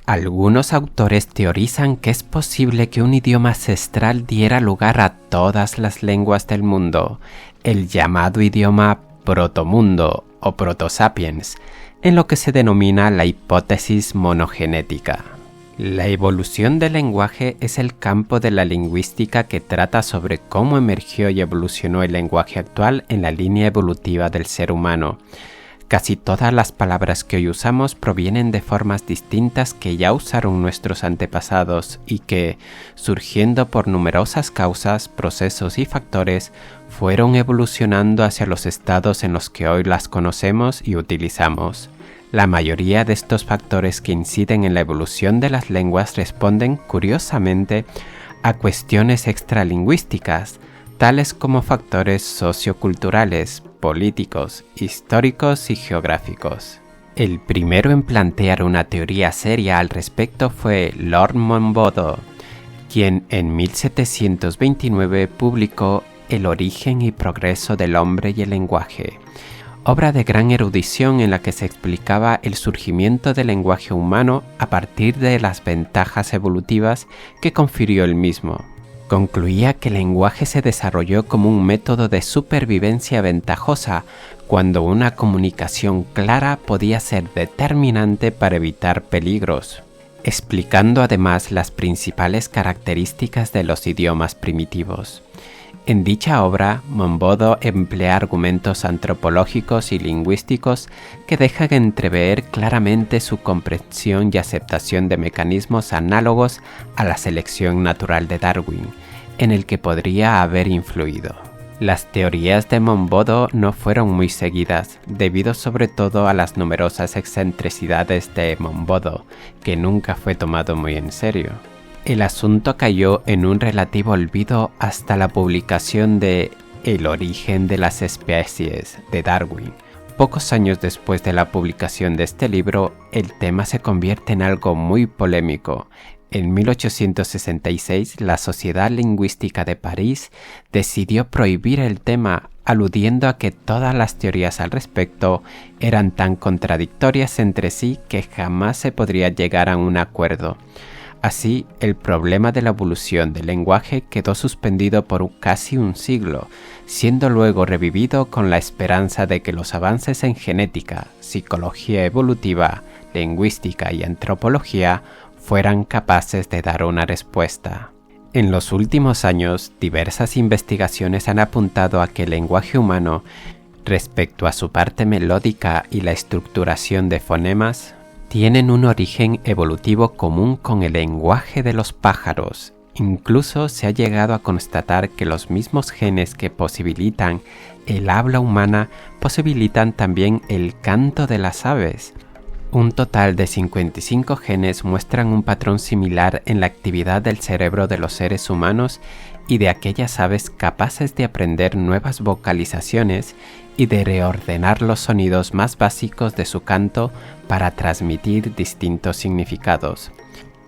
Algunos autores teorizan que es posible que un idioma ancestral diera lugar a todas las lenguas del mundo, el llamado idioma protomundo o protosapiens, en lo que se denomina la hipótesis monogenética. La evolución del lenguaje es el campo de la lingüística que trata sobre cómo emergió y evolucionó el lenguaje actual en la línea evolutiva del ser humano. Casi todas las palabras que hoy usamos provienen de formas distintas que ya usaron nuestros antepasados y que, surgiendo por numerosas causas, procesos y factores, fueron evolucionando hacia los estados en los que hoy las conocemos y utilizamos. La mayoría de estos factores que inciden en la evolución de las lenguas responden, curiosamente, a cuestiones extralingüísticas, tales como factores socioculturales, políticos, históricos y geográficos. El primero en plantear una teoría seria al respecto fue Lord Monboddo, quien en 1729 publicó El origen y progreso del hombre y el lenguaje, obra de gran erudición en la que se explicaba el surgimiento del lenguaje humano a partir de las ventajas evolutivas que confirió el mismo. Concluía que el lenguaje se desarrolló como un método de supervivencia ventajosa cuando una comunicación clara podía ser determinante para evitar peligros, explicando además las principales características de los idiomas primitivos. En dicha obra, Monboddo emplea argumentos antropológicos y lingüísticos que dejan entrever claramente su comprensión y aceptación de mecanismos análogos a la selección natural de Darwin, en el que podría haber influido. Las teorías de Monboddo no fueron muy seguidas, debido sobre todo a las numerosas excentricidades de Monboddo, que nunca fue tomado muy en serio. El asunto cayó en un relativo olvido hasta la publicación de El origen de las especies de Darwin. Pocos años después de la publicación de este libro, el tema se convierte en algo muy polémico. En 1866, la Sociedad Lingüística de París decidió prohibir el tema, aludiendo a que todas las teorías al respecto eran tan contradictorias entre sí que jamás se podría llegar a un acuerdo. Así, el problema de la evolución del lenguaje quedó suspendido por casi un siglo, siendo luego revivido con la esperanza de que los avances en genética, psicología evolutiva, lingüística y antropología fueran capaces de dar una respuesta. En los últimos años, diversas investigaciones han apuntado a que el lenguaje humano, respecto a su parte melódica y la estructuración de fonemas, tienen un origen evolutivo común con el lenguaje de los pájaros. Incluso se ha llegado a constatar que los mismos genes que posibilitan el habla humana posibilitan también el canto de las aves. Un total de 55 genes muestran un patrón similar en la actividad del cerebro de los seres humanos y de aquellas aves capaces de aprender nuevas vocalizaciones y de reordenar los sonidos más básicos de su canto para transmitir distintos significados.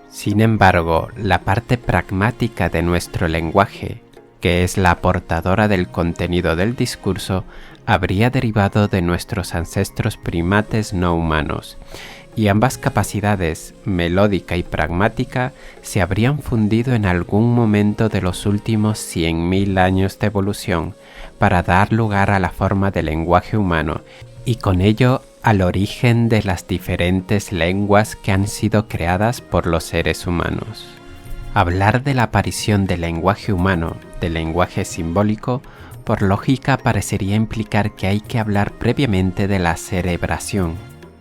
Sin embargo, la parte pragmática de nuestro lenguaje, que es la portadora del contenido del discurso, habría derivado de nuestros ancestros primates no humanos, y ambas capacidades, melódica y pragmática, se habrían fundido en algún momento de los últimos 100.000 años de evolución para dar lugar a la forma del lenguaje humano, y con ello al origen de las diferentes lenguas que han sido creadas por los seres humanos. Hablar de la aparición del lenguaje humano, del lenguaje simbólico, por lógica parecería implicar que hay que hablar previamente de la cerebración,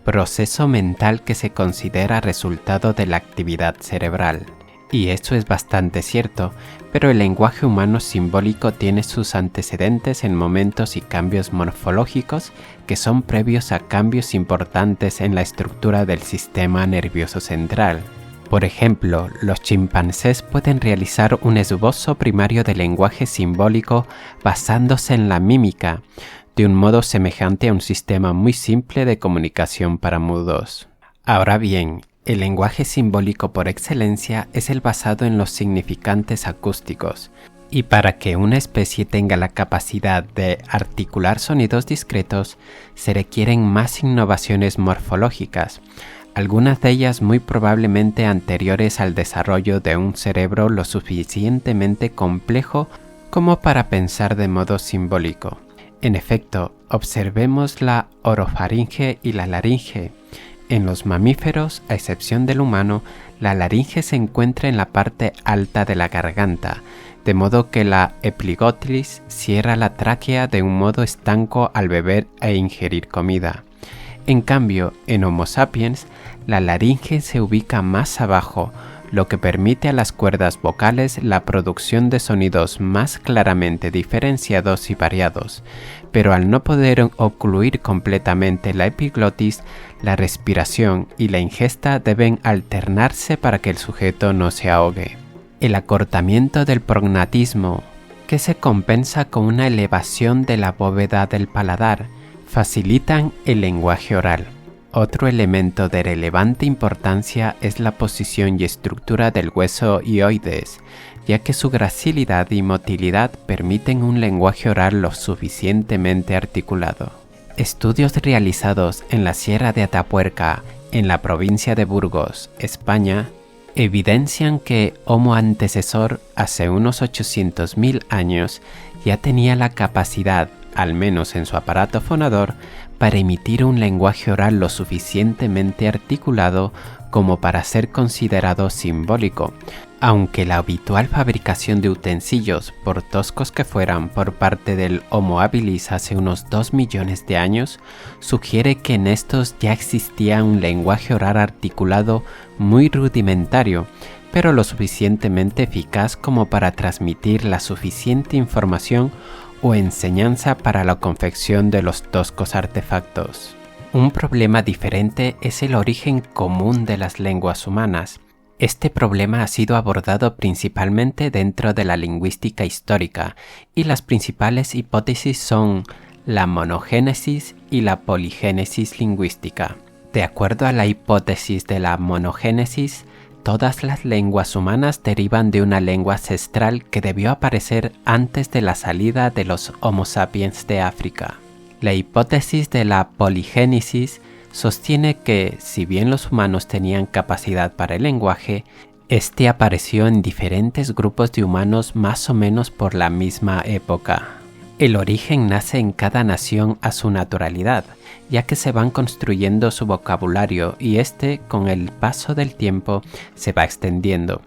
proceso mental que se considera resultado de la actividad cerebral. Y eso es bastante cierto, pero el lenguaje humano simbólico tiene sus antecedentes en momentos y cambios morfológicos que son previos a cambios importantes en la estructura del sistema nervioso central. Por ejemplo, los chimpancés pueden realizar un esbozo primario de lenguaje simbólico basándose en la mímica, de un modo semejante a un sistema muy simple de comunicación para mudos. Ahora bien, el lenguaje simbólico por excelencia es el basado en los significantes acústicos, y para que una especie tenga la capacidad de articular sonidos discretos, se requieren más innovaciones morfológicas, algunas de ellas muy probablemente anteriores al desarrollo de un cerebro lo suficientemente complejo como para pensar de modo simbólico. En efecto, observemos la orofaringe y la laringe. En los mamíferos, a excepción del humano, la laringe se encuentra en la parte alta de la garganta, de modo que la epiglotis cierra la tráquea de un modo estanco al beber e ingerir comida. En cambio, en Homo sapiens, la laringe se ubica más abajo, lo que permite a las cuerdas vocales la producción de sonidos más claramente diferenciados y variados, pero al no poder ocluir completamente la epiglotis, la respiración y la ingesta deben alternarse para que el sujeto no se ahogue. El acortamiento del prognatismo, que se compensa con una elevación de la bóveda del paladar, facilitan el lenguaje oral. Otro elemento de relevante importancia es la posición y estructura del hueso hioides, ya que su gracilidad y motilidad permiten un lenguaje oral lo suficientemente articulado. Estudios realizados en la Sierra de Atapuerca, en la provincia de Burgos, España, evidencian que Homo antecesor hace unos 800.000 años ya tenía la capacidad, al menos en su aparato fonador, para emitir un lenguaje oral lo suficientemente articulado como para ser considerado simbólico, aunque la habitual fabricación de utensilios, por toscos que fueran, por parte del Homo habilis hace unos 2 millones de años, sugiere que en estos ya existía un lenguaje oral articulado muy rudimentario, pero lo suficientemente eficaz como para transmitir la suficiente información o enseñanza para la confección de los toscos artefactos. Un problema diferente es el origen común de las lenguas humanas. Este problema ha sido abordado principalmente dentro de la lingüística histórica y las principales hipótesis son la monogénesis y la poligénesis lingüística. De acuerdo a la hipótesis de la monogénesis, todas las lenguas humanas derivan de una lengua ancestral que debió aparecer antes de la salida de los Homo sapiens de África. La hipótesis de la poligénesis sostiene que, si bien los humanos tenían capacidad para el lenguaje, este apareció en diferentes grupos de humanos más o menos por la misma época. El origen nace en cada nación a su naturalidad, ya que se van construyendo su vocabulario y este, con el paso del tiempo, se va extendiendo.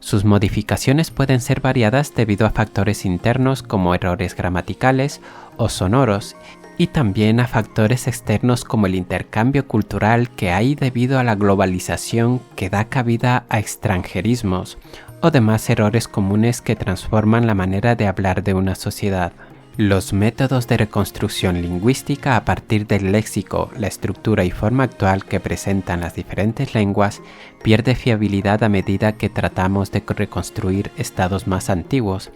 Sus modificaciones pueden ser variadas debido a factores internos como errores gramaticales o sonoros, y también a factores externos como el intercambio cultural que hay debido a la globalización que da cabida a extranjerismos o demás errores comunes que transforman la manera de hablar de una sociedad. Los métodos de reconstrucción lingüística a partir del léxico, la estructura y forma actual que presentan las diferentes lenguas pierde fiabilidad a medida que tratamos de reconstruir estados más antiguos,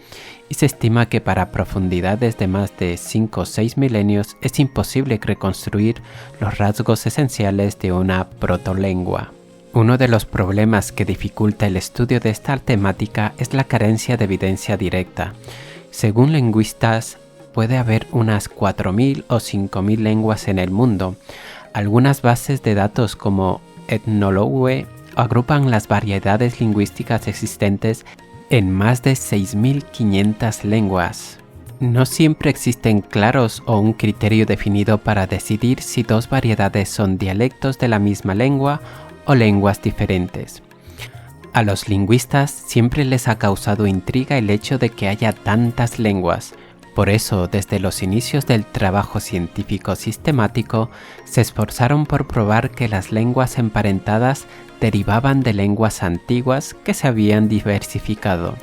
y se estima que para profundidades de más de 5 o 6 milenios es imposible reconstruir los rasgos esenciales de una protolengua. Uno de los problemas que dificulta el estudio de esta temática es la carencia de evidencia directa. Según lingüistas, puede haber unas 4.000 o 5.000 lenguas en el mundo. Algunas bases de datos como Ethnologue agrupan las variedades lingüísticas existentes en más de 6.500 lenguas. No siempre existen claros o un criterio definido para decidir si dos variedades son dialectos de la misma lengua o lenguas diferentes. A los lingüistas siempre les ha causado intriga el hecho de que haya tantas lenguas. Por eso, desde los inicios del trabajo científico sistemático, se esforzaron por probar que las lenguas emparentadas derivaban de lenguas antiguas que se habían diversificado.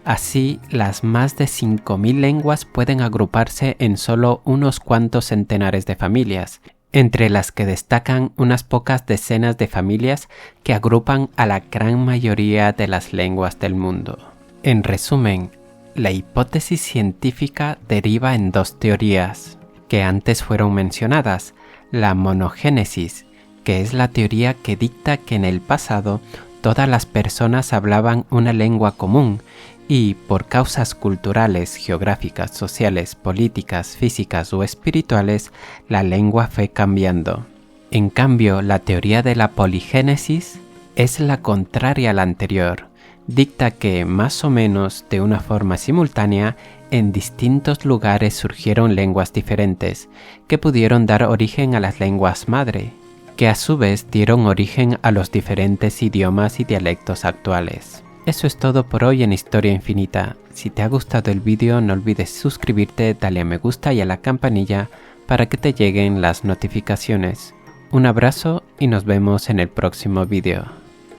Así, las más de 5.000 lenguas pueden agruparse en solo unos cuantos centenares de familias, entre las que destacan unas pocas decenas de familias que agrupan a la gran mayoría de las lenguas del mundo. En resumen, la hipótesis científica deriva en dos teorías, que antes fueron mencionadas: la monogénesis, que es la teoría que dicta que en el pasado todas las personas hablaban una lengua común y, por causas culturales, geográficas, sociales, políticas, físicas o espirituales, la lengua fue cambiando. En cambio, la teoría de la poligénesis es la contraria a la anterior. Dicta que, más o menos de una forma simultánea, en distintos lugares surgieron lenguas diferentes, que pudieron dar origen a las lenguas madre, que a su vez dieron origen a los diferentes idiomas y dialectos actuales. Eso es todo por hoy en Historia Infinita. Si te ha gustado el vídeo, no olvides suscribirte, darle a me gusta y a la campanilla para que te lleguen las notificaciones. Un abrazo y nos vemos en el próximo vídeo.